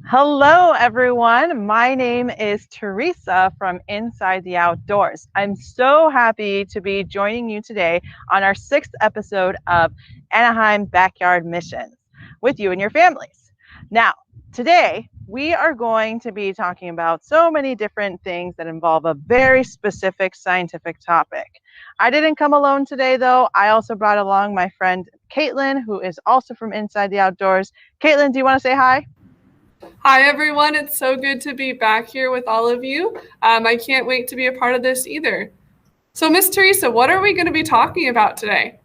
Hello, everyone. My name is Teresa from Inside the Outdoors. I'm so happy to be joining you today on our 6th episode of Anaheim Backyard Missions with you and your families. Now, today we are going to be talking about so many different things that involve a very specific scientific topic. I didn't come alone today, though. I also brought along my friend Caitlin, who is also from Inside the Outdoors. Caitlin, do you want to say hi? Hi, everyone. It's so good to be back here with all of you. I can't wait to be a part of this either. So, Miss Teresa, what are we going to be talking about today?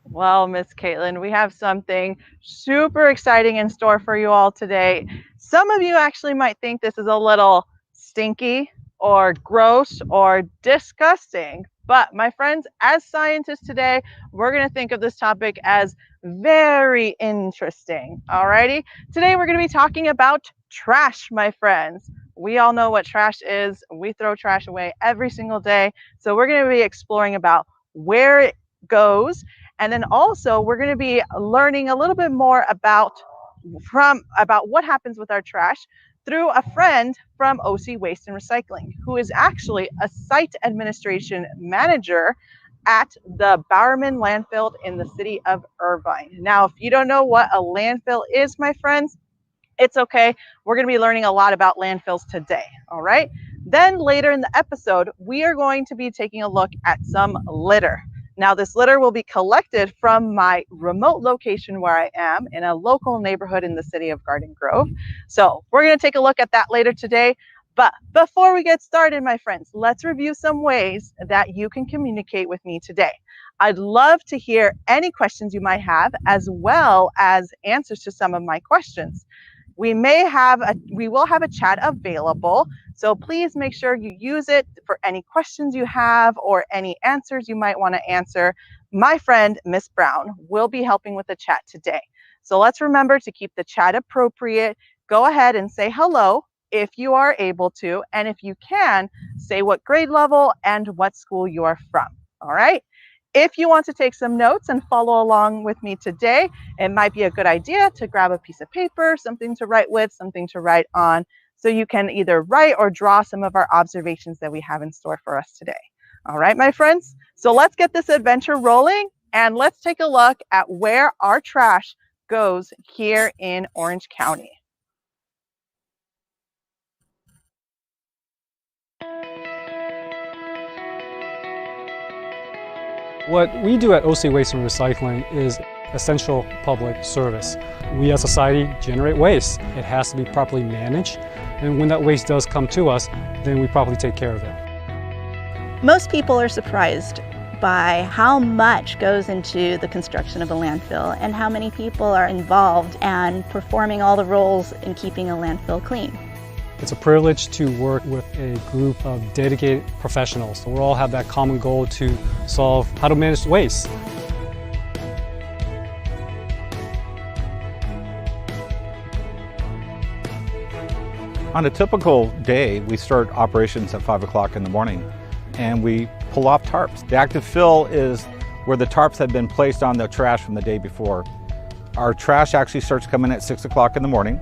Well, Miss Caitlin, we have something super exciting in store for you all today. Some of you actually might think this is a little stinky or gross or disgusting. But my friends, as scientists today, we're going to think of this topic as very interesting. Alrighty, today we're going to be talking about trash, my friends. We all know what trash is. We throw trash away every single day. So we're going to be exploring about where it goes. And then also we're going to be learning a little bit more about what happens with our trash through a friend from OC Waste and Recycling, who is actually a site administration manager at the Bowerman landfill in the city of Irvine. Now, if you don't know what a landfill is, my friends, it's okay. We're going to be learning a lot about landfills today, all right? Then later in the episode, we are going to be taking a look at some litter. Now, this litter will be collected from my remote location where I am in a local neighborhood in the city of Garden Grove. So we're going to take a look at that later today. But before we get started, my friends, let's review some ways that you can communicate with me today. I'd love to hear any questions you might have, as well as answers to some of my questions. We will have a chat available, so please make sure you use it for any questions you have or any answers you might want to answer. My friend, Miss Brown, will be helping with the chat today. So let's remember to keep the chat appropriate. Go ahead and say hello if you are able to, and if you can, say what grade level and what school you are from, all right? If you want to take some notes and follow along with me today, it might be a good idea to grab a piece of paper, something to write with, something to write on, so you can either write or draw some of our observations that we have in store for us today. All right, my friends? So let's get this adventure rolling, and let's take a look at where our trash goes here in Orange County. What we do at OC Waste and Recycling is essential public service. We as a society generate waste. It has to be properly managed, and when that waste does come to us, then we properly take care of it. Most people are surprised by how much goes into the construction of a landfill and how many people are involved and performing all the roles in keeping a landfill clean. It's a privilege to work with a group of dedicated professionals. So we all have that common goal to solve how to manage waste. On a typical day, we start operations at 5 o'clock in the morning and we pull off tarps. The active fill is where the tarps have been placed on the trash from the day before. Our trash actually starts coming at 6 o'clock in the morning.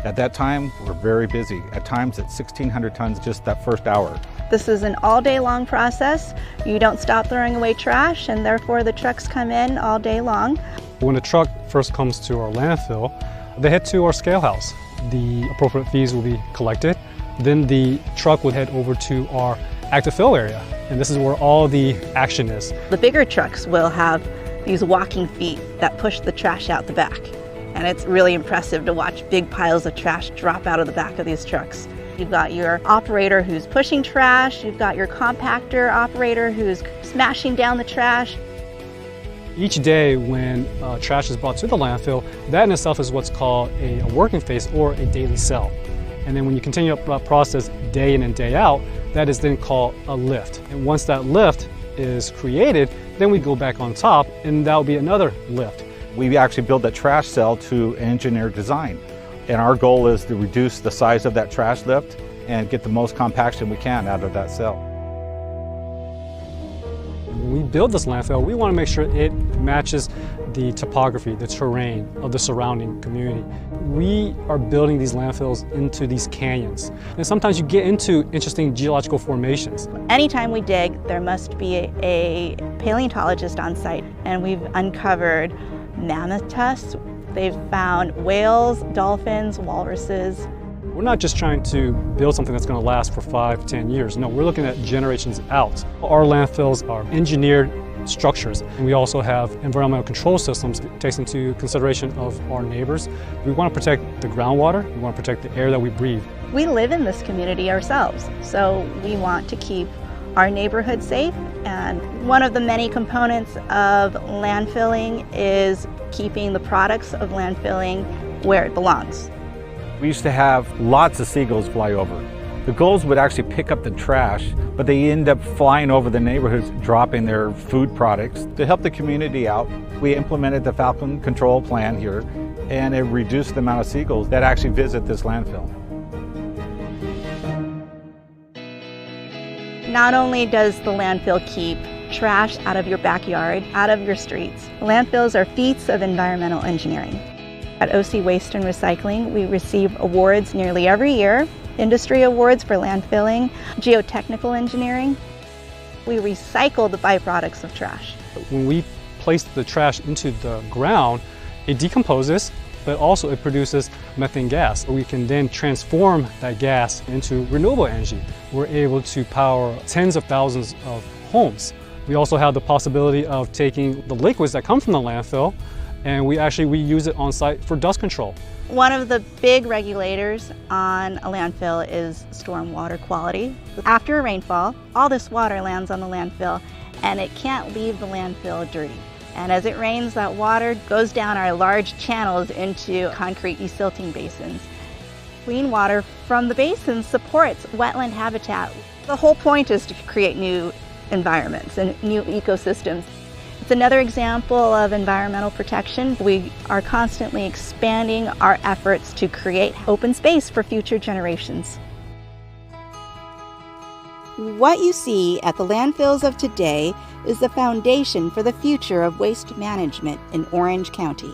At that time, we're very busy. At times, it's 1,600 tons just that first hour. This is an all day long process. You don't stop throwing away trash, and therefore the trucks come in all day long. When a truck first comes to our landfill, they head to our scale house. The appropriate fees will be collected. Then the truck would head over to our active fill area, and this is where all the action is. The bigger trucks will have these walking feet that push the trash out the back. And it's really impressive to watch big piles of trash drop out of the back of these trucks. You've got your operator who's pushing trash, you've got your compactor operator who's smashing down the trash. Each day when trash is brought to the landfill, that in itself is what's called a working phase or a daily cell. And then when you continue that process day in and day out, that is then called a lift. And once that lift is created, then we go back on top and that'll be another lift. We actually build that trash cell to engineer design. And our goal is to reduce the size of that trash lift and get the most compaction we can out of that cell. When we build this landfill, we want to make sure it matches the topography, the terrain of the surrounding community. We are building these landfills into these canyons. And sometimes you get into interesting geological formations. Anytime we dig, there must be a paleontologist on site, and we've uncovered mammoth tusks. They've found whales, dolphins, walruses. We're not just trying to build something that's going to last for 5, 10 years. No, we're looking at generations out. Our landfills are engineered structures, and we also have environmental control systems that takes into consideration of our neighbors. We want to protect the groundwater, we want to protect the air that we breathe. We live in this community ourselves, so we want to keep our neighborhood safe, and one of the many components of landfilling is keeping the products of landfilling where it belongs. We used to have lots of seagulls fly over. The gulls would actually pick up the trash, but they end up flying over the neighborhoods, dropping their food products. To help the community out, we implemented the falcon control plan here, and it reduced the amount of seagulls that actually visit this landfill. Not only does the landfill keep trash out of your backyard, out of your streets, landfills are feats of environmental engineering. At OC Waste and Recycling, we receive awards nearly every year, industry awards for landfilling, geotechnical engineering. We recycle the byproducts of trash. When we place the trash into the ground, it decomposes, but also it produces methane gas. We can then transform that gas into renewable energy. We're able to power tens of thousands of homes. We also have the possibility of taking the liquids that come from the landfill, and we use it on site for dust control. One of the big regulators on a landfill is storm water quality. After a rainfall, all this water lands on the landfill and it can't leave the landfill dirty. And as it rains, that water goes down our large channels into concrete desilting basins. Clean water from the basins supports wetland habitat. The whole point is to create new environments and new ecosystems. It's another example of environmental protection. We are constantly expanding our efforts to create open space for future generations. What you see at the landfills of today is the foundation for the future of waste management in Orange County.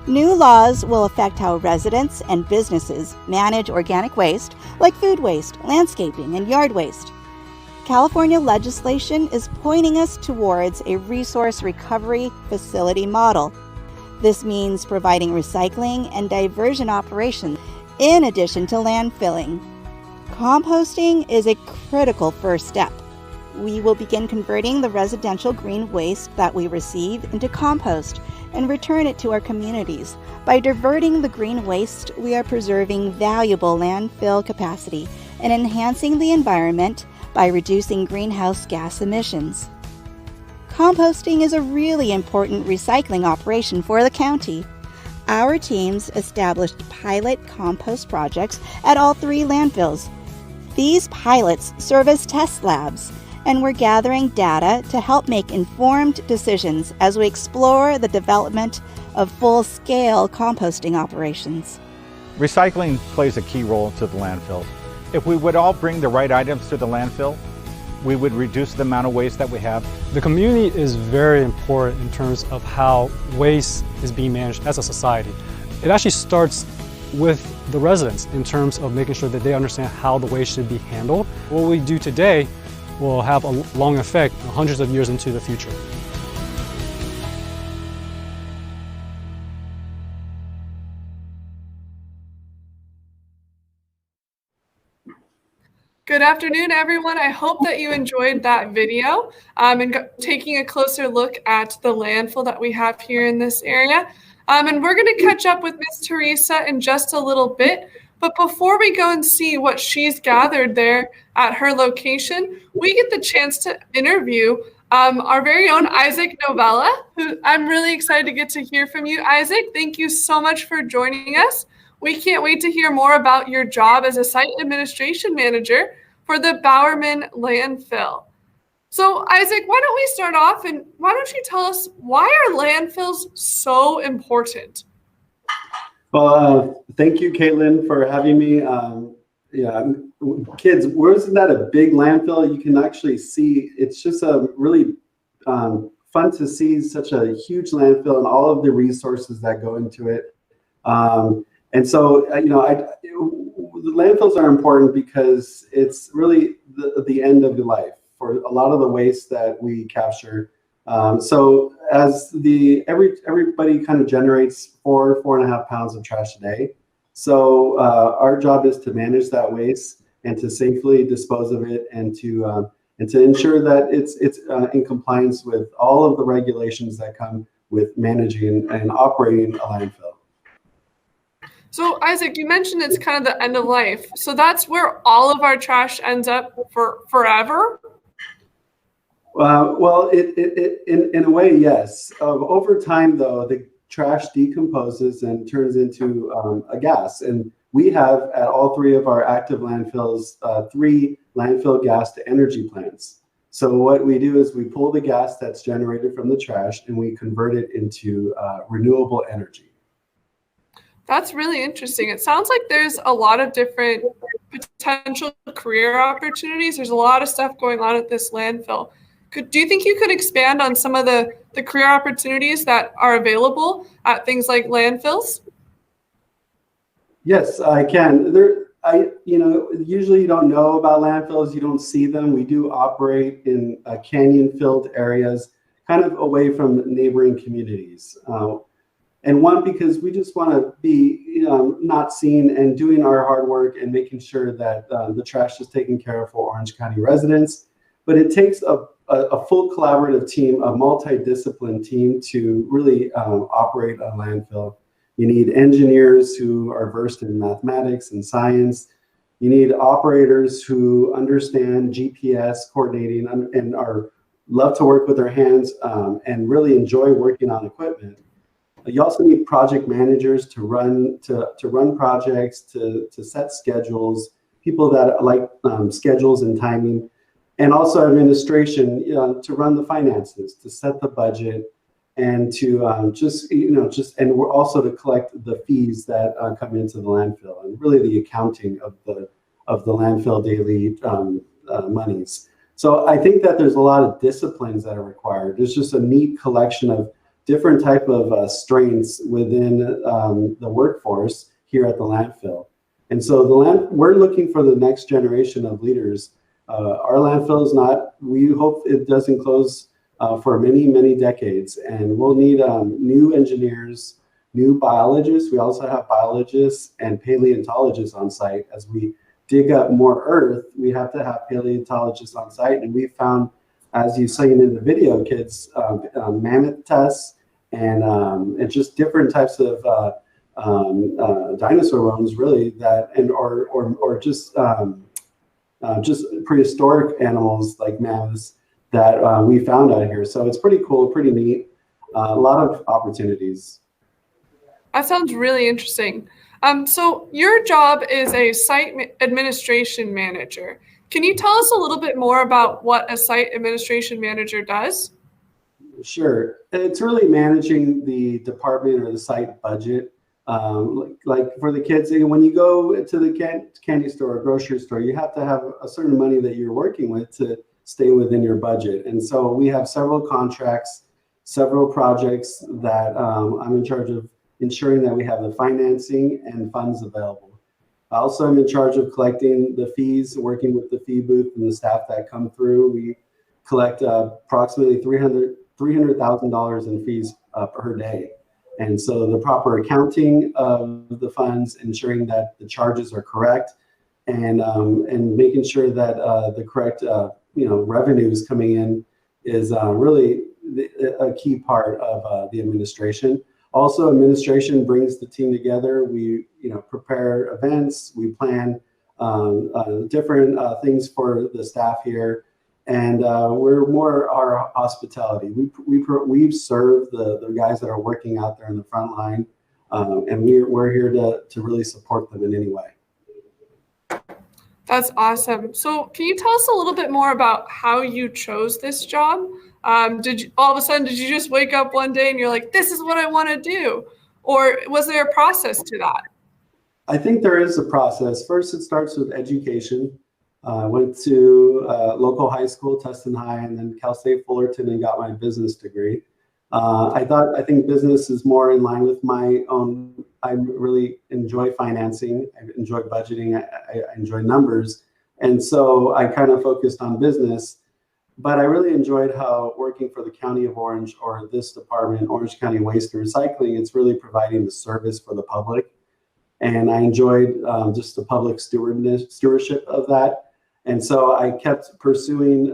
New laws will affect how residents and businesses manage organic waste, like food waste, landscaping, and yard waste. California legislation is pointing us towards a resource recovery facility model. This means providing recycling and diversion operations in addition to landfilling. Composting is a critical first step. We will begin converting the residential green waste that we receive into compost and return it to our communities. By diverting the green waste, we are preserving valuable landfill capacity and enhancing the environment by reducing greenhouse gas emissions. Composting is a really important recycling operation for the county. Our teams established pilot compost projects at all 3 landfills. These pilots serve as test labs, and we're gathering data to help make informed decisions as we explore the development of full-scale composting operations. Recycling plays a key role to the landfill. If we would all bring the right items to the landfill, we would reduce the amount of waste that we have. The community is very important in terms of how waste is being managed as a society. It actually starts with the residents in terms of making sure that they understand how the waste should be handled. What we do today will have a long effect hundreds of years into the future. Good afternoon, everyone. I hope that you enjoyed that video and taking a closer look at the landfill that we have here in this area. And we're going to catch up with Ms. Teresa in just a little bit. But before we go and see what she's gathered there at her location, we get the chance to interview our very own Isaac Novella, who I'm really excited to get to hear from you. Isaac, thank you so much for joining us. We can't wait to hear more about your job as a site administration manager for the Bowerman landfill. So Isaac, why don't we start off and why don't you tell us why are landfills so important? Well, thank you, Caitlin, for having me. Yeah, kids, wasn't that a big landfill? You can actually see, it's just a really fun to see such a huge landfill and all of the resources that go into it. And so, the landfills are important because it's really the end of the life for a lot of the waste that we capture. So as everybody kind of generates 4.5 pounds of trash a day. So our job is to manage that waste and to safely dispose of it and to ensure that it's in compliance with all of the regulations that come with managing and operating a landfill. So Isaac, you mentioned it's kind of the end of life. So that's where all of our trash ends up for forever? Well, in a way, yes. Over time, though, the trash decomposes and turns into a gas. And we have at all three of our active landfills, 3 landfill gas to energy plants. So what we do is we pull the gas that's generated from the trash and we convert it into renewable energy. That's really interesting. It sounds like there's a lot of different potential career opportunities. There's a lot of stuff going on at this landfill. Do you think you could expand on some of the career opportunities that are available at things like landfills? Yes, I can. Usually you don't know about landfills, you don't see them. We do operate in canyon-filled areas, kind of away from neighboring communities. And one, because we just want to be not seen and doing our hard work and making sure that the trash is taken care of for Orange County residents. But it takes a full collaborative team, a multidiscipline team to really operate a landfill. You need engineers who are versed in mathematics and science. You need operators who understand GPS coordinating and love to work with their hands and really enjoy working on equipment. You also need project managers to run projects, to set schedules, people that like schedules and timing. And also administration to run the finances, to set the budget, and to and we're also to collect the fees that come into the landfill, and really the accounting of the landfill daily monies. So I think that there's a lot of disciplines that are required. There's just a neat collection of different type of strengths within the workforce here at the landfill. And so we're looking for the next generation of leaders. Our landfill is not, we hope it doesn't close for many, many decades. And we'll need new engineers, new biologists. We also have biologists and paleontologists on site. As we dig up more earth, we have to have paleontologists on site. And we found, as you've seen in the video, kids, mammoth tests and just different types of dinosaur bones, really, that, and or just prehistoric animals like mammoths that we found out here. So it's pretty cool, pretty neat, a lot of opportunities. That sounds really interesting. So your job is a site administration manager. Can you tell us a little bit more about what a site administration manager does? Sure. It's really managing the department or the site budget. Like for the kids, when you go to the candy store or grocery store, you have to have a certain money that you're working with to stay within your budget. And so we have several contracts, several projects that I'm in charge of ensuring that we have the financing and funds available. I also am in charge of collecting the fees, working with the fee booth and the staff that come through. We collect approximately $300,000 in fees per day. And so the proper accounting of the funds, ensuring that the charges are correct, and making sure that the correct revenues coming in is really a key part of the administration. Also, administration brings the team together. We prepare events, we plan different things for the staff here, and we're more our hospitality. We serve the guys that are working out there in the front line, and we're here to really support them in any way. That's awesome. So can you tell us a little bit more about how you chose this job? Did you, all of a sudden, did you just wake up one day and you're like, this is what I want to do? Or was there a process to that? I think there is a process. First, it starts with education. I went to local high school, Tustin High, and then Cal State Fullerton, and got my business degree. I think business is more in line with my own. I really enjoy financing. I enjoy budgeting. I enjoy numbers. And so I kind of focused on business, but I really enjoyed how working for the County of Orange, or this department, Orange County Waste and Recycling, it's really providing the service for the public. And I enjoyed just the public stewardship of that. And so I kept pursuing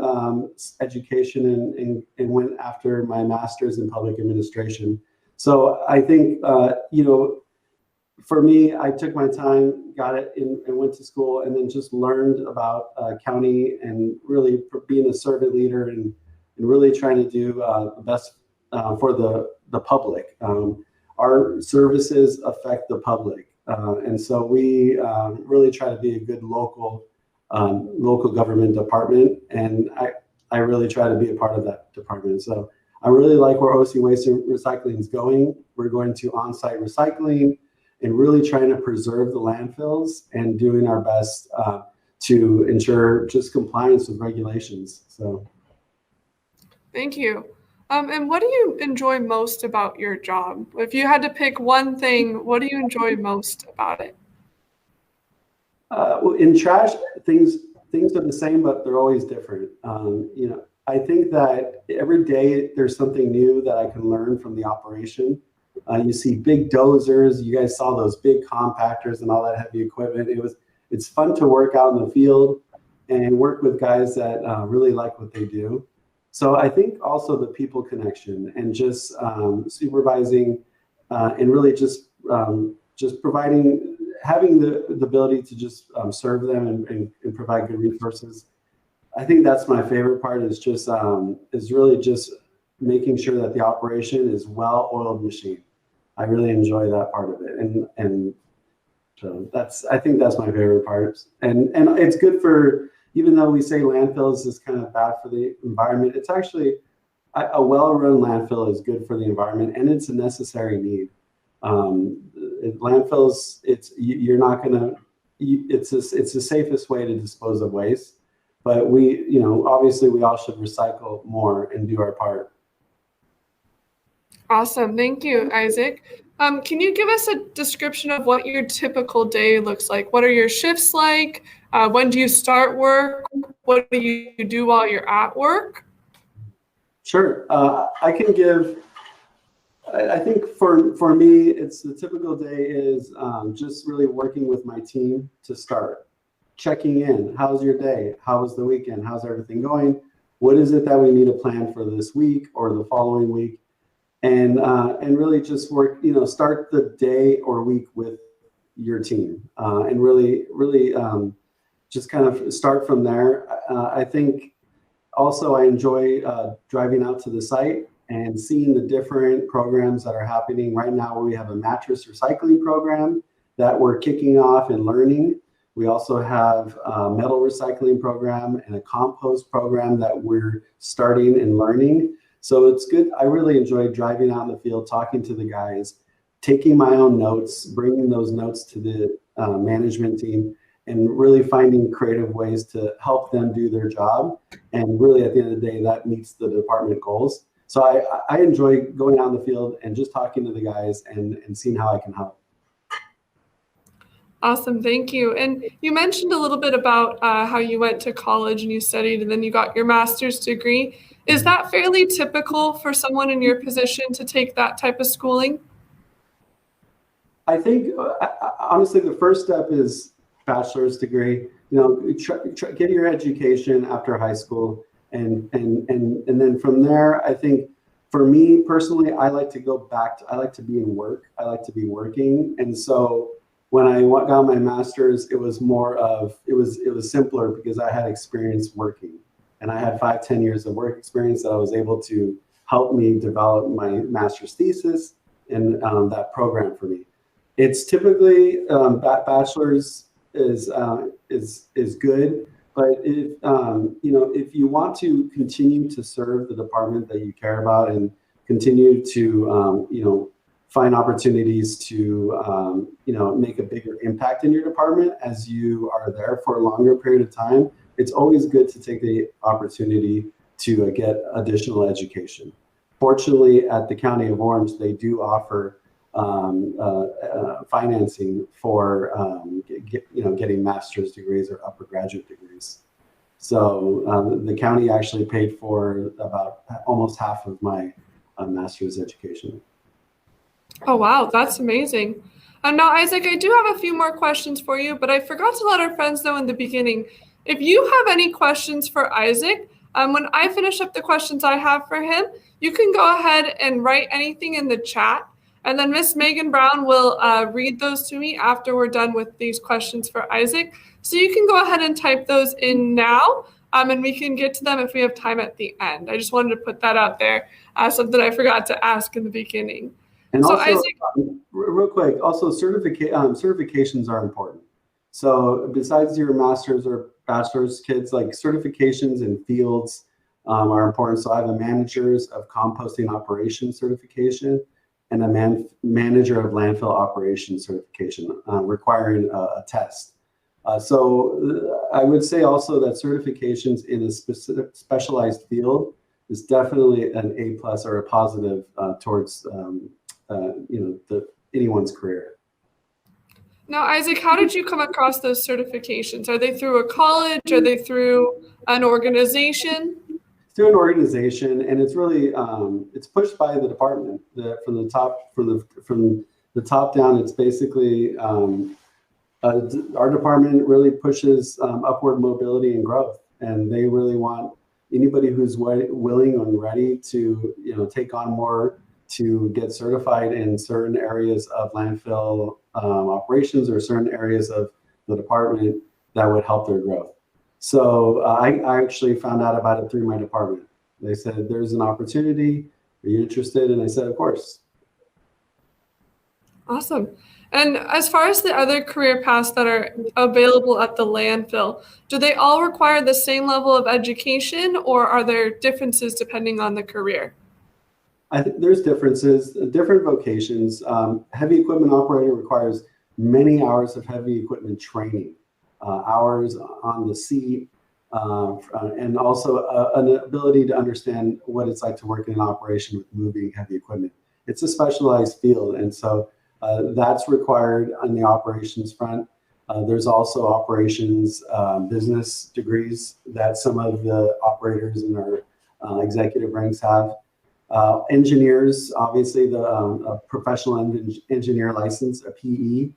education and went after my master's in public administration. So I think, for me, I took my time, got it, and went to school, and then just learned about county and really being a servant leader and really trying to do the best for the public. Our services affect the public. And so we really try to be a good local government department, and I really try to be a part of that department. So I really like where OC Waste and Recycling is going. We're going to on-site recycling and really trying to preserve the landfills and doing our best to ensure just compliance with regulations. So, thank you. And what do you enjoy most about your job? If you had to pick one thing, what do you enjoy most about it? Well, in trash, things are the same, but they're always different. I think that every day there's something new that I can learn from the operation. You see big dozers. You guys saw those big compactors and all that heavy equipment. It's fun to work out in the field and work with guys that really like what they do. So I think also the people connection and just supervising and really just providing, having the ability to just serve them and provide good resources. I think that's my favorite part, is really just making sure that the operation is well-oiled machine. I really enjoy that part of it. And so I think that's my favorite part. And it's good for, even though we say landfills is kind of bad for the environment, it's actually a well-run landfill is good for the environment, and it's a necessary need. Landfills, it's the safest way to dispose of waste, but obviously we all should recycle more and do our part. Awesome. Thank you, Isaac. Can you give us a description of what your typical day looks like? What are your shifts like? When do you start work? What do you do while you're at work? Sure. I can give, I think for me, it's the typical day is just really working with my team to start. Checking in. How's your day? How was the weekend? How's everything going? What is it that we need to plan for this week or the following week? And really just work, start the day or week with your team and really just kind of start from there. I think also I enjoy driving out to the site and seeing the different programs that are happening right now. We have a mattress recycling program that we're kicking off and learning. We also have a metal recycling program and a compost program that we're starting and learning. So it's good. I really enjoy driving out in the field, talking to the guys, taking my own notes, bringing those notes to the management team, and really finding creative ways to help them do their job. And really, at the end of the day, that meets the department goals. So I enjoy going out in the field and just talking to the guys and seeing how I can help. Awesome. Thank you. And you mentioned a little bit about how you went to college and you studied and then you got your master's degree. Is that fairly typical for someone in your position to take that type of schooling? I think, honestly, the first step is bachelor's degree. Get your education after high school. And then from there, I think for me personally, I like to go back I like to be in work. I like to be working. And so when I got my master's, it was more of, it was simpler because I had experience working. And I had 5-10 years of work experience that I was able to help me develop my master's thesis and that program for me. It's typically bachelor's is good, but if if you want to continue to serve the department that you care about and continue to find opportunities to make a bigger impact in your department as you are there for a longer period of time, it's always good to take the opportunity to get additional education. Fortunately, at the County of Orange, they do offer financing for getting master's degrees or upper graduate degrees. So the county actually paid for about almost half of my master's education. Oh, wow, that's amazing. Now, Isaac, I do have a few more questions for you, but I forgot to let our friends know in the beginning. If you have any questions for Isaac, when I finish up the questions I have for him, you can go ahead and write anything in the chat. And then Miss Megan Brown will read those to me after we're done with these questions for Isaac. So you can go ahead and type those in now, and we can get to them if we have time at the end. I just wanted to put that out there, something I forgot to ask in the beginning. And so also, Isaac, real quick, also certifications are important. So besides your master's or bachelor's, kids, like certifications in fields are important. So I have a manager's of composting operations certification and a manager of landfill operations certification requiring a test. So I would say also that certifications in a specialized field is definitely an A+ or a positive towards anyone's career. now, Isaac, how did you come across those certifications? Are they through a college? Are they through an organization? Through an organization, and it's really it's pushed by the department. From the top down, it's basically our department really pushes upward mobility and growth, and they really want anybody who's willing and ready to take on more, to get certified in certain areas of landfill operations or certain areas of the department that would help their growth. So I actually found out about it through my department. They said, there's an opportunity. Are you interested? And I said, of course. Awesome. And as far as the other career paths that are available at the landfill, do they all require the same level of education, or are there differences depending on the career? I think there's differences, different vocations. Heavy equipment operator requires many hours of heavy equipment training, hours on the seat, and also an ability to understand what it's like to work in an operation with moving heavy equipment. It's a specialized field, and so that's required on the operations front. There's also operations business degrees that some of the operators in our executive ranks have. Engineers, obviously the professional engineer license, a PE,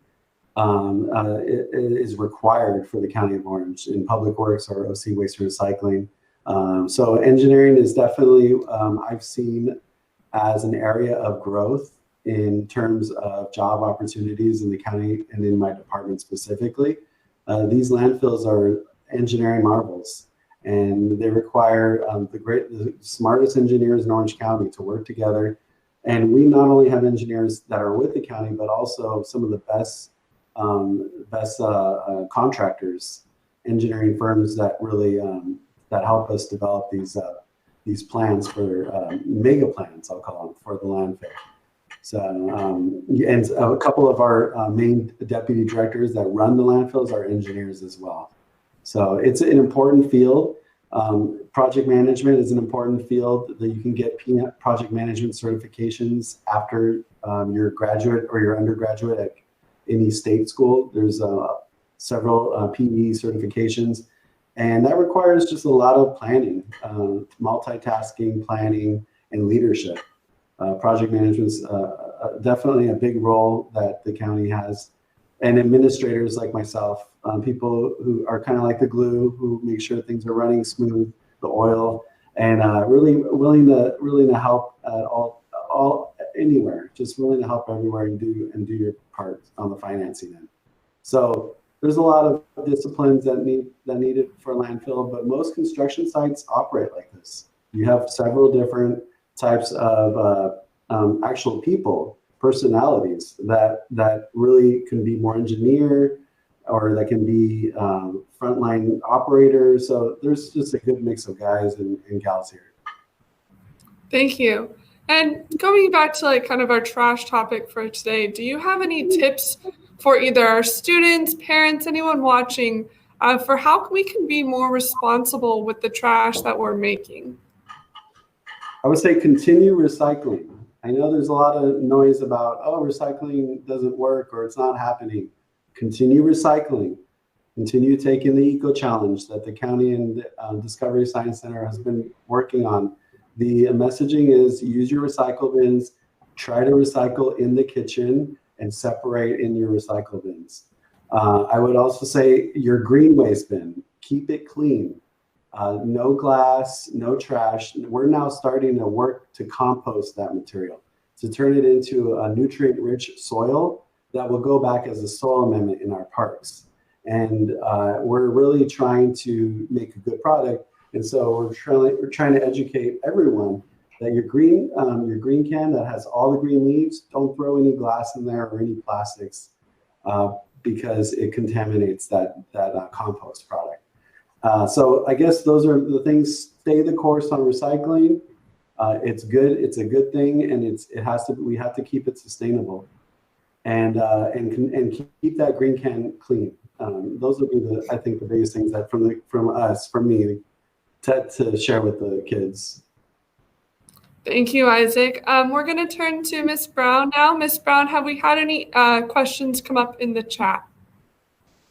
is required for the County of Orange in Public Works or OC Waste and Recycling. So engineering is definitely, I've seen as an area of growth in terms of job opportunities in the county and in my department specifically. These landfills are engineering marvels, and they require the smartest engineers in Orange County to work together. And we not only have engineers that are with the county, but also some of the best contractors, engineering firms that really that help us develop these plans for mega plans, I'll call them, for the landfill. So, and a couple of our main deputy directors that run the landfills are engineers as well. So it's an important field. Project management is an important field that you can get project management certifications after your graduate or your undergraduate at any state school. There's several PE certifications, and that requires just a lot of planning, multitasking, planning, and leadership. Project management's definitely a big role that the county has, and administrators like myself, people who are kind of like the glue, who make sure things are running smooth, the oil, and really willing to help at all anywhere, just willing to help everywhere and do your part on the financing end. So there's a lot of disciplines that need it for landfill, but most construction sites operate like this. You have several different types of actual people, personalities that really can be more engineer, or that can be frontline operators. So there's just a good mix of guys and gals here. Thank you. And going back to like kind of our trash topic for today, do you have any tips for either our students, parents, anyone watching, for how we can be more responsible with the trash that we're making? I would say continue recycling. I know there's a lot of noise about, oh, recycling doesn't work or it's not happening. Continue recycling. Continue taking the eco challenge that the county and Discovery Science Center has been working on. The messaging is use your recycle bins, try to recycle in the kitchen, and separate in your recycle bins. I would also say your green waste bin, keep it clean. No glass, no trash. We're now starting to work to compost that material, to turn it into a nutrient-rich soil that will go back as a soil amendment in our parks. And we're really trying to make a good product. And so we're trying to educate everyone that your green can that has all the green leaves, don't throw any glass in there or any plastics because it contaminates that compost product. So I guess those are the things. Stay the course on recycling. It's good. It's a good thing, and we have to keep it sustainable, and keep that green can clean. Those would be I think the biggest things that from me to share with the kids. Thank you, Isaac. We're going to turn to Ms. Brown now. Ms. Brown, have we had any questions come up in the chat?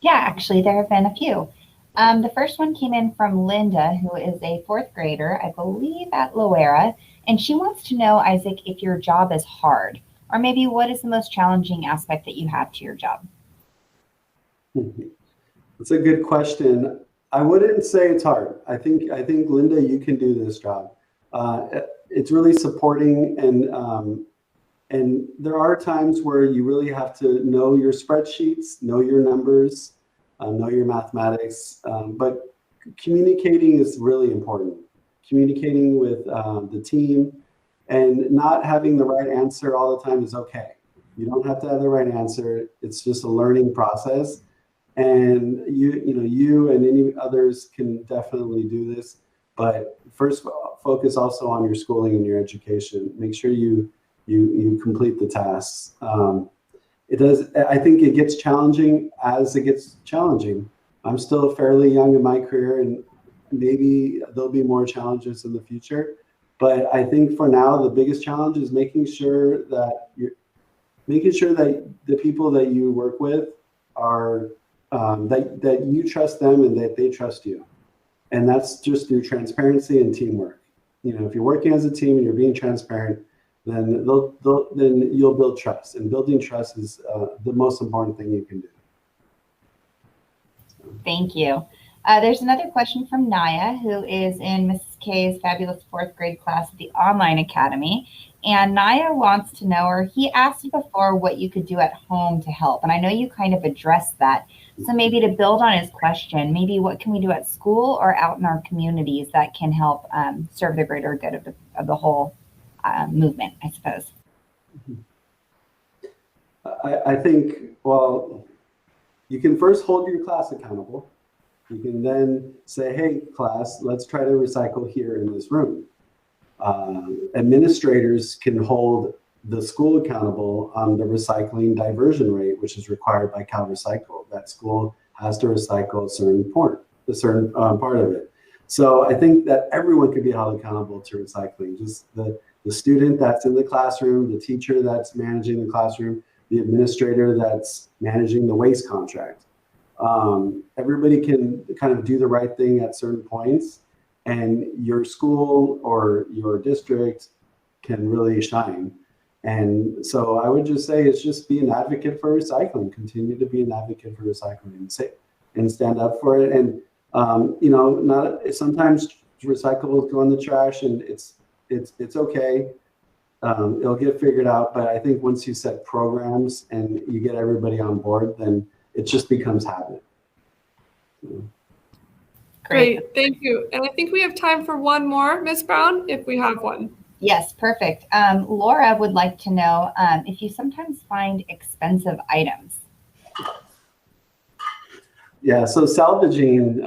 Yeah, actually, there have been a few. The first one came in from Linda, who is a 4th grader, I believe at Loera, and she wants to know, Isaac, if your job is hard, or maybe what is the most challenging aspect that you have to your job? That's a good question. I wouldn't say it's hard. I think Linda, you can do this job. It's really supporting, and there are times where you really have to know your spreadsheets, know your numbers, know your mathematics, but communicating is really important. Communicating with the team and not having the right answer all the time is okay. You don't have to have the right answer. It's just a learning process. And you and any others can definitely do this. But first, focus also on your schooling and your education. Make sure you complete the tasks. I think it gets challenging as it gets challenging. I'm still fairly young in my career, and maybe there'll be more challenges in the future. But I think for now, the biggest challenge is making sure that the people that you work with are that you trust them and that they trust you. And that's just through transparency and teamwork. If you're working as a team and you're being transparent, then you'll build trust. And building trust is the most important thing you can do. Thank you. There's another question from Naya, who is in Mrs. K's fabulous 4th grade class at the Online Academy. And Naya wants to know, or he asked before, what you could do at home to help. And I know you kind of addressed that. So maybe to build on his question, maybe what can we do at school or out in our communities that can help serve the greater good of the whole movement, I suppose? I think, well, you can first hold your class accountable. You can then say, hey, class, let's try to recycle here in this room. Administrators can hold the school accountable on the recycling diversion rate, which is required by Cal Recycle. That school has to recycle a certain part of it. So I think that everyone could be held accountable to recycling. Just the student that's in the classroom, the teacher that's managing the classroom, the administrator that's managing the waste contract. Everybody can kind of do the right thing at certain points, and your school or your district can really shine. And so I would just say it's just be an advocate for recycling. Continue to be an advocate for recycling and stand up for it. And not sometimes recyclables go in the trash, and it's okay. It'll get figured out. But I think once you set programs and you get everybody on board, then it just becomes habit. Great, thank you. And I think we have time for one more, Ms. Brown, if we have one. Yes, perfect. Laura would like to know if you sometimes find expensive items. Yeah, so salvaging,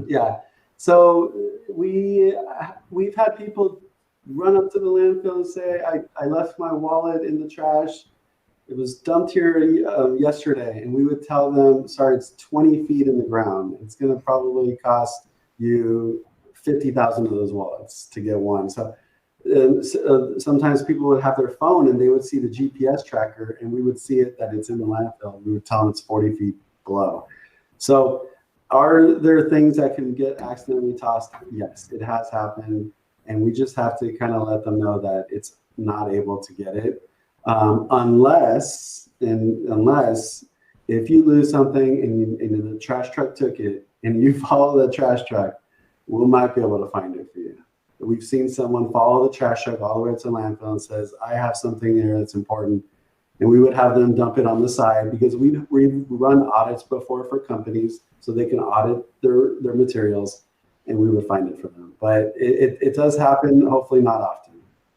yeah. So we've had people run up to the landfill and say, I left my wallet in the trash. It was dumped here yesterday. And we would tell them, sorry, it's 20 feet in the ground. It's going to probably cost you 50,000 of those wallets to get one. So sometimes people would have their phone and they would see the GPS tracker and we would see it that it's in the landfill. We would tell them it's 40 feet below. So are there things that can get accidentally tossed? Yes, it has happened. And we just have to kind of let them know that it's not able to get it. Unless if you lose something and the trash truck took it and you follow the trash truck, we might be able to find it for you. We've seen someone follow the trash truck all the way to the landfill and says, I have something here that's important. And we would have them dump it on the side because we've run audits before for companies so they can audit their materials and we would find it for them. But it does happen, hopefully not often.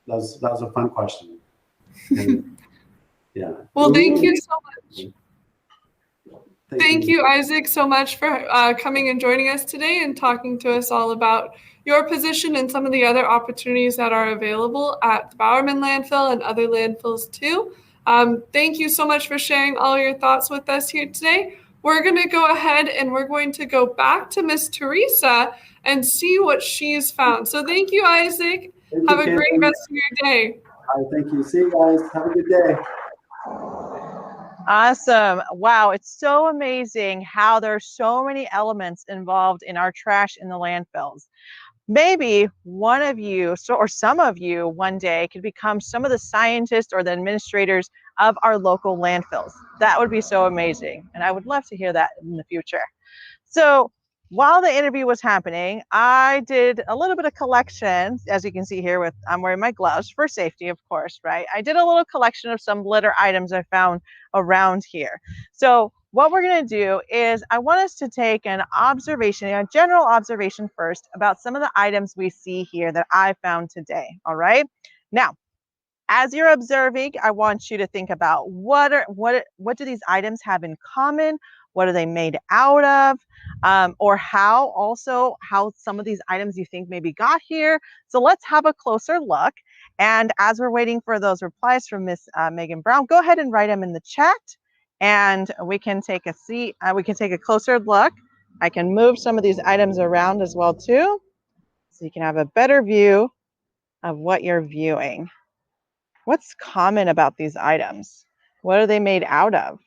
That was a fun question. And, yeah. Well, thank you so much. Thank you, Isaac, so much for coming and joining us today and talking to us all about your position and some of the other opportunities that are available at the Bowerman landfill and other landfills too. Thank you so much for sharing all your thoughts with us here today. We're going to go ahead and we're going to go back to Miss Teresa and see what she's found. So thank you, Isaac. Have a great rest of your day. All right, thank you. See you guys. Have a good day. Awesome. Wow, it's so amazing how there are so many elements involved in our trash in the landfills. Maybe one of you or some of you one day could become some of the scientists or the administrators of our local landfills. That would be so amazing. And I would love to hear that in the future. So while the interview was happening, I did a little bit of collection, as you can see here with, I'm wearing my gloves for safety, of course, right? I did a little collection of some litter items I found around here. So what we're going to do is I want us to take an observation, a general observation first about some of the items we see here that I found today. All right. Now, as you're observing, I want you to think about what do these items have in common? What are they made out of? Or how some of these items you think maybe got here. So let's have a closer look. And as we're waiting for those replies from Miss Megan Brown, go ahead and write them in the chat. And we can take a seat. We can take a closer look. I can move some of these items around as well too, so you can have a better view of what you're viewing. What's common about these items? What are they made out of?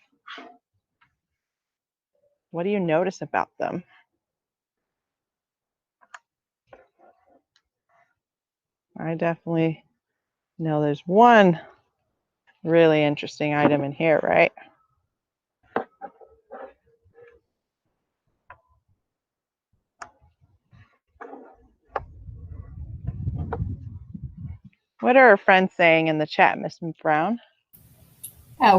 What do you notice about them? I definitely know there's one really interesting item in here, right? What are our friends saying in the chat, Miss Brown?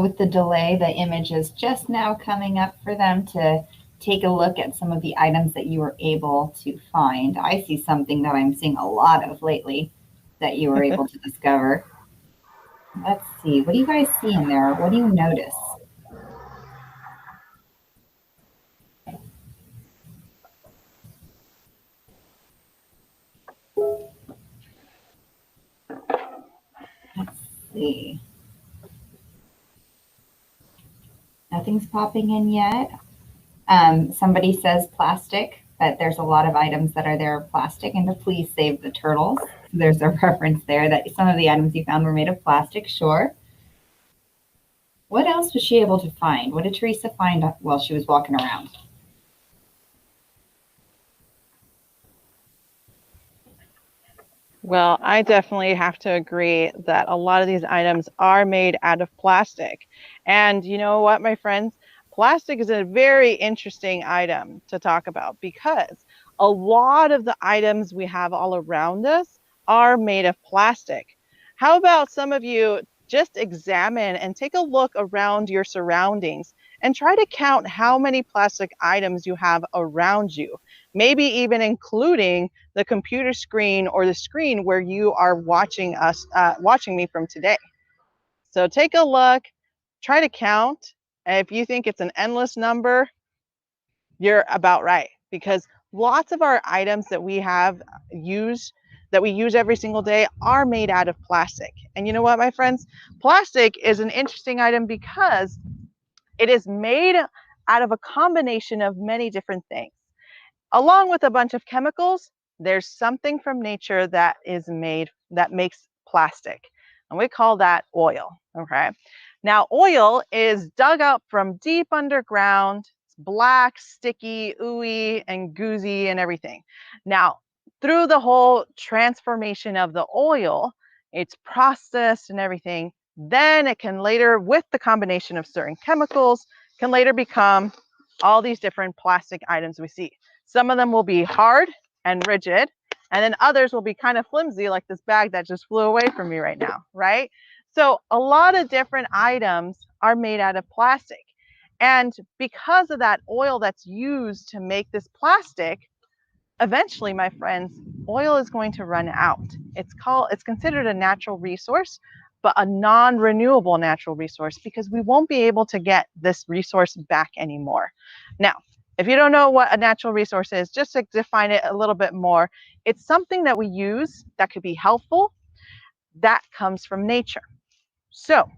With the delay, the image is just now coming up for them to take a look at some of the items that you were able to find. I see something that I'm seeing a lot of lately that you were able to discover. Let's see. What do you guys see in there? What do you notice? Let's see. Nothing's popping in yet. Somebody says plastic, but there's a lot of items that are there plastic, and to please save the turtles. There's a reference there that some of the items you found were made of plastic, sure. What else was she able to find? What did Teresa find while she was walking around? Well, I definitely have to agree that a lot of these items are made out of plastic. And you know what, my friends? Plastic is a very interesting item to talk about because a lot of the items we have all around us are made of plastic. How about some of you just examine and take a look around your surroundings and try to count how many plastic items you have around you, maybe even including the computer screen or the screen where you are watching me from today. So take a look, try to count. And if you think it's an endless number, you're about right, because lots of our items that we use every single day are made out of plastic. And you know what, my friends? Plastic is an interesting item because it is made out of a combination of many different things. Along with a bunch of chemicals, there's something from nature that makes plastic, and we call that oil, okay? Now, oil is dug up from deep underground. It's black, sticky, ooey, and goozy and everything. Now, through the whole transformation of the oil, it's processed and everything. Then it can later, with the combination of certain chemicals, can later become all these different plastic items we see. Some of them will be hard and rigid, and then others will be kind of flimsy, like this bag that just flew away from me right now, right? So a lot of different items are made out of plastic. And because of that oil that's used to make this plastic, eventually, my friends, oil is going to run out. It's considered a natural resource, but a non-renewable natural resource, because we won't be able to get this resource back anymore. Now, if you don't know what a natural resource is, just to define it a little bit more, it's something that we use that could be helpful, that comes from nature. So,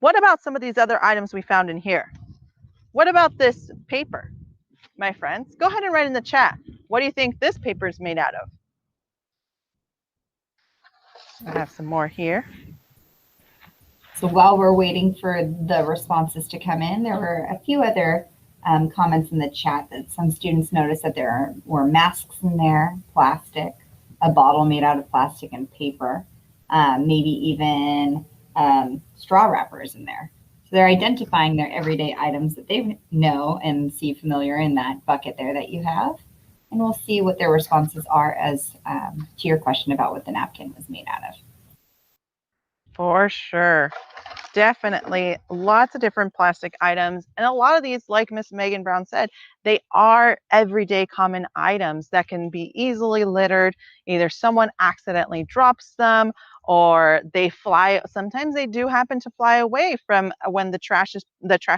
what about some of these other items we found in here? What about this paper, my friends? Go ahead and write in the chat. What do you think this paper is made out of? I have some more here. So while we're waiting for the responses to come in, there were a few other comments in the chat that some students noticed that there were masks in there, plastic, a bottle made out of plastic and paper, maybe even straw wrappers in there. So they're identifying their everyday items that they know and see familiar in that bucket there that you have. And we'll see what their responses are as to your question about what the napkin was made out of. For sure. Definitely lots of different plastic items. And a lot of these, like Miss Megan Brown said, they are everyday common items that can be easily littered. Either someone accidentally drops them, or they fly. Sometimes they do happen to fly away from when the trash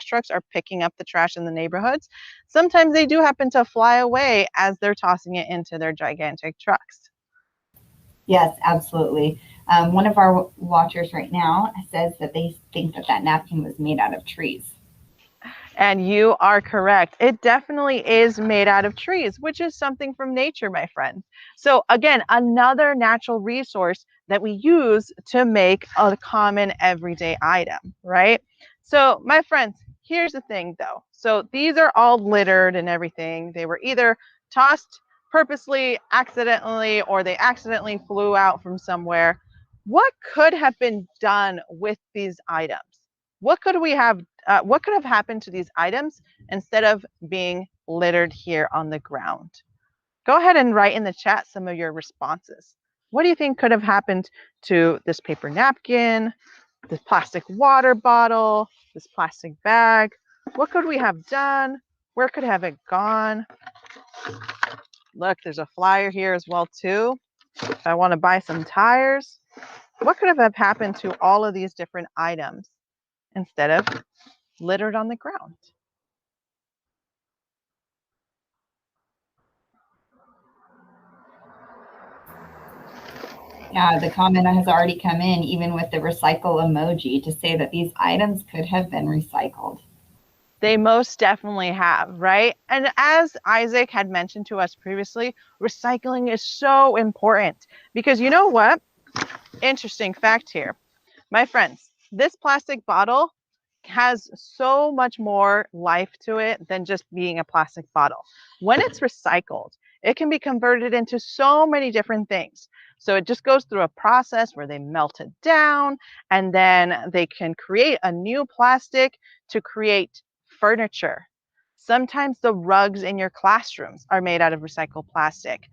trucks are picking up the trash in the neighborhoods. Sometimes they do happen to fly away as they're tossing it into their gigantic trucks. Yes, absolutely. One of our watchers right now says that they think that that napkin was made out of trees. And you are correct. It definitely is made out of trees, which is something from nature, my friend. So again, another natural resource that we use to make a common everyday item, right? So my friends, here's the thing though. So these are all littered and everything. They were either tossed purposely, accidentally, or they accidentally flew out from somewhere. What could have been done with these items? What could have happened to these items instead of being littered here on the ground? Go ahead and write in the chat some of your responses. What do you think could have happened to this paper napkin, this plastic water bottle, this plastic bag? What could we have done? Where could have it gone? Look, there's a flyer here as well too. If I want to buy some tires, what could have happened to all of these different items instead of littered on the ground? Yeah, the comment has already come in, even with the recycle emoji, to say that these items could have been recycled. They most definitely have, right? And as Isaac had mentioned to us previously, recycling is so important because you know what? Interesting fact here. My friends, this plastic bottle has so much more life to it than just being a plastic bottle. When it's recycled, it can be converted into so many different things. So it just goes through a process where they melt it down, and then they can create a new plastic to create furniture. Sometimes the rugs in your classrooms are made out of recycled plastic.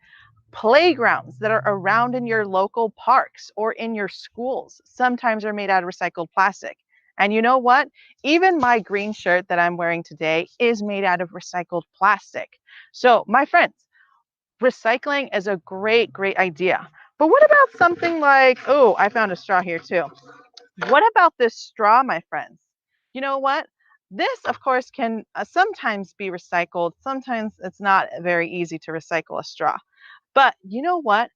Playgrounds that are around in your local parks or in your schools sometimes are made out of recycled plastic. And you know what? Even my green shirt that I'm wearing today is made out of recycled plastic. So my friends, recycling is a great, great idea. But what about something like, oh, I found a straw here too. What about this straw, my friends? You know what? This, of course, can sometimes be recycled. Sometimes it's not very easy to recycle a straw. But you know what?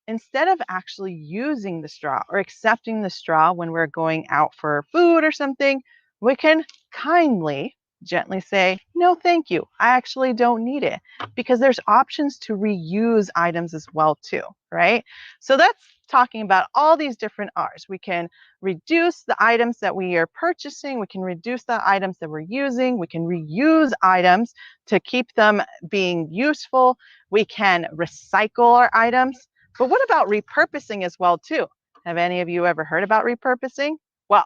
Instead of actually using the straw or accepting the straw when we're going out for food or something, we can kindly, gently say, no, thank you. I actually don't need it, because there's options to reuse items as well too, right? So that's talking about all these different R's. We can reduce the items that we are purchasing. We can reduce the items that we're using. We can reuse items to keep them being useful. We can recycle our items. But what about repurposing as well too? Have any of you ever heard about repurposing? Well,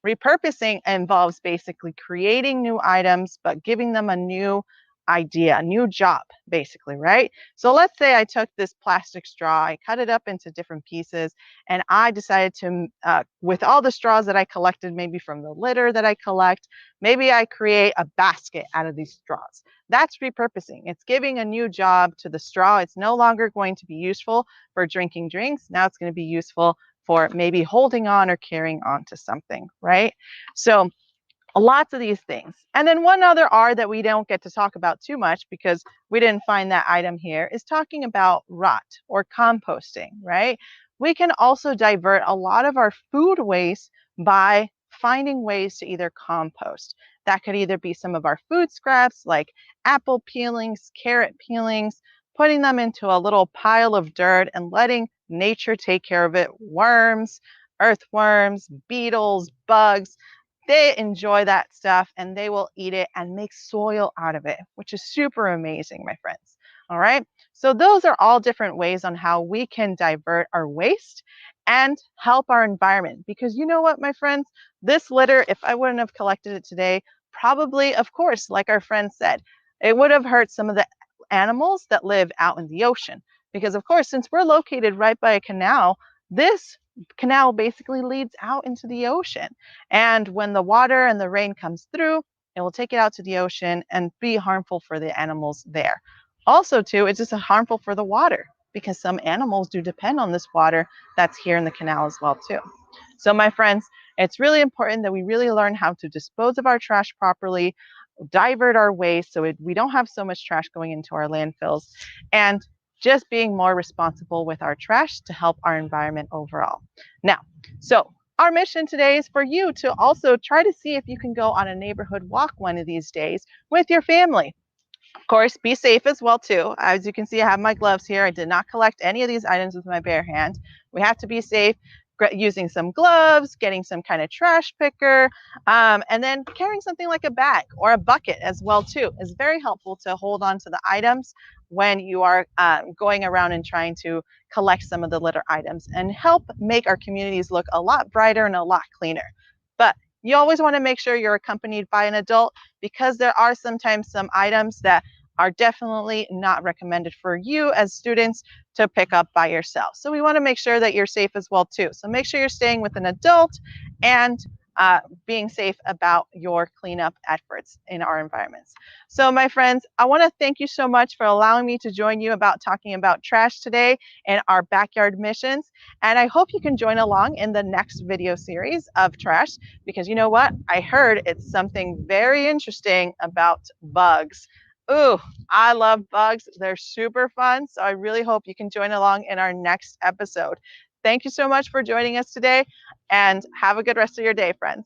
repurposing involves basically creating new items, but giving them a new idea, a new job, basically, right? So let's say I took this plastic straw, I cut it up into different pieces, and I decided to, with all the straws that I collected, maybe from the litter that I collect, maybe I create a basket out of these straws. That's repurposing. It's giving a new job to the straw. It's no longer going to be useful for drinking drinks. Now it's going to be useful for maybe holding on or carrying on to something, right? So lots of these things. And then one other R that we don't get to talk about too much because we didn't find that item here is talking about rot or composting, right? We can also divert a lot of our food waste by finding ways to either compost. That could either be some of our food scraps like apple peelings, carrot peelings, putting them into a little pile of dirt and letting nature take care of it. Worms, earthworms, beetles, bugs, they enjoy that stuff and they will eat it and make soil out of it, which is super amazing, my friends. All right. So those are all different ways on how we can divert our waste and help our environment. Because you know what, my friends, this litter, if I wouldn't have collected it today, probably, of course, like our friend said, it would have hurt some of the animals that live out in the ocean. Because of course, since we're located right by a canal, this canal basically leads out into the ocean. And when the water and the rain comes through, it will take it out to the ocean and be harmful for the animals there. Also, too, it's just harmful for the water because some animals do depend on this water that's here in the canal as well, too. So, my friends, it's really important that we really learn how to dispose of our trash properly, divert our waste so we don't have so much trash going into our landfills, and just being more responsible with our trash to help our environment overall. Now, so our mission today is for you to also try to see if you can go on a neighborhood walk one of these days with your family. Of course, be safe as well too. As you can see, I have my gloves here. I did not collect any of these items with my bare hand. We have to be safe using some gloves, getting some kind of trash picker, and then carrying something like a bag or a bucket as well too is very helpful to hold on to the items when you are going around and trying to collect some of the litter items and help make our communities look a lot brighter and a lot cleaner. But you always want to make sure you're accompanied by an adult because there are sometimes some items that are definitely not recommended for you as students to pick up by yourself. So we want to make sure that you're safe as well too. So make sure you're staying with an adult and being safe about your cleanup efforts in our environments. So my friends, I want to thank you so much for allowing me to join you about talking about trash today and our backyard missions. And I hope you can join along in the next video series of trash, because you know what? I heard it's something very interesting about bugs. Ooh, I love bugs. They're super fun. So I really hope you can join along in our next episode. Thank you so much for joining us today and have a good rest of your day, friends.